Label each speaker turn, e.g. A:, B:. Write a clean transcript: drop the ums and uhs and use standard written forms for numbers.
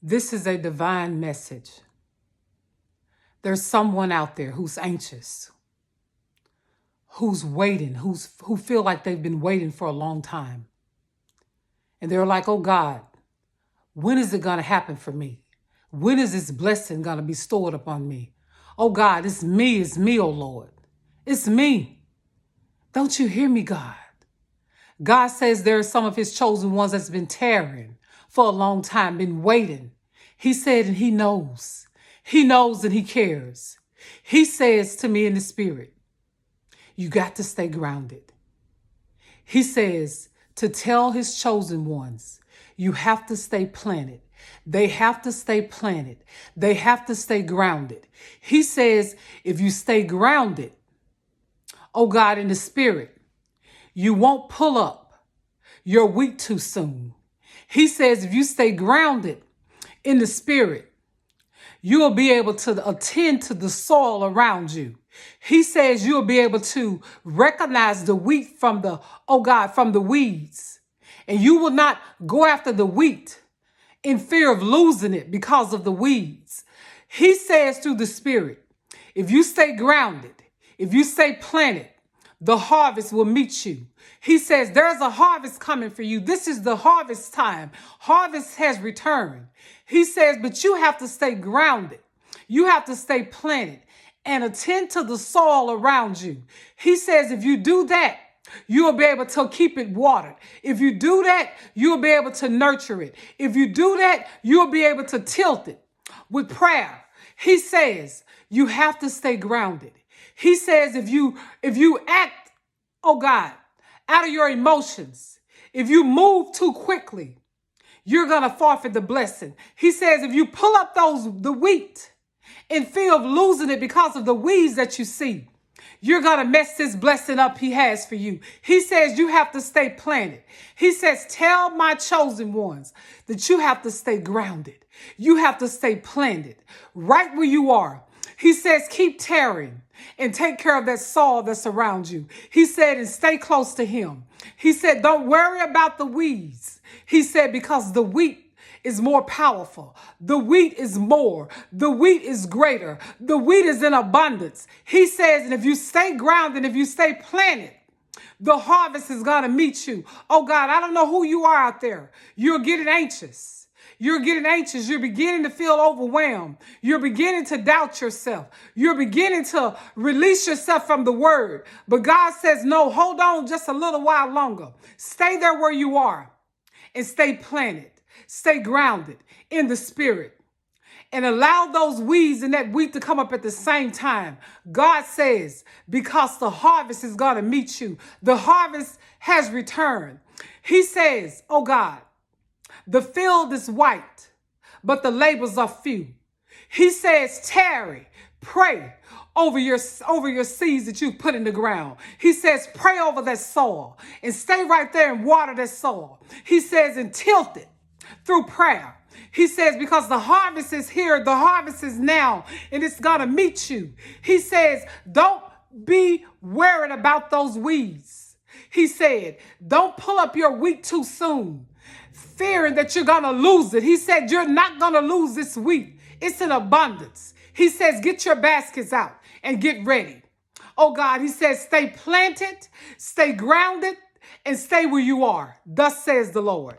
A: This is a divine message. There's someone out there who's anxious, who's waiting, who feel like they've been waiting for a long time. And they're like, oh God, when is it going to happen for me? When is this blessing going to be stored upon me? Oh God, it's me, oh Lord. It's me. Don't you hear me, God? God says there are some of his chosen ones that's been tarrying for a long time, been waiting. He said, and he knows. He knows and he cares. He says to me in the spirit, you got to stay grounded. He says to tell his chosen ones, you have to stay planted. They have to stay planted. They have to stay grounded. He says, if you stay grounded, oh God, in the spirit, you won't pull up your wheat too soon. He says, if you stay grounded in the spirit, you will be able to attend to the soil around you. He says you'll be able to recognize the wheat from the, oh God, from the weeds. And you will not go after the wheat in fear of losing it because of the weeds. He says through the spirit, if you stay grounded, if you stay planted, the harvest will meet you. He says there's a harvest coming for you. This is the harvest time. Harvest has returned. He says, but you have to stay grounded. You have to stay planted and attend to the soil around you. He says, if you do that, you'll be able to keep it watered. If you do that, you'll be able to nurture it. If you do that, you'll be able to tilt it with prayer. He says, you have to stay grounded. He says, if you act, oh God, out of your emotions, if you move too quickly, you're going to forfeit the blessing. He says, if you pull up the wheat in fear of losing it because of the weeds that you see, you're going to mess this blessing up he has for you. He says you have to stay planted. He says, tell my chosen ones that you have to stay grounded. You have to stay planted right where you are. He says, keep tarrying and take care of that soil that's around you. He said, and stay close to him. He said, don't worry about the weeds. He said, because the wheat is more powerful. The wheat is more. The wheat is greater. The wheat is in abundance. He says, and if you stay grounded, if you stay planted, the harvest is going to meet you. Oh God, I don't know who you are out there. You're getting anxious. You're getting anxious. You're beginning to feel overwhelmed. You're beginning to doubt yourself. You're beginning to release yourself from the word. But God says, no, hold on just a little while longer. Stay there where you are and stay planted. Stay grounded in the spirit and allow those weeds and that wheat to come up at the same time. God says, because the harvest is going to meet you. The harvest has returned. He says, oh God, the field is white, but the labors are few. He says, tarry, pray over your seeds that you put in the ground. He says, pray over that soil and stay right there and water that soil. He says, and tilt it through prayer. He says, because the harvest is here, the harvest is now, and it's going to meet you. He says, don't be worried about those weeds. He said, don't pull up your wheat too soon, fearing that you're going to lose it. He said, you're not going to lose this wheat. It's in abundance. He says, get your baskets out and get ready. Oh God, he says, stay planted, stay grounded, and stay where you are. Thus says the Lord.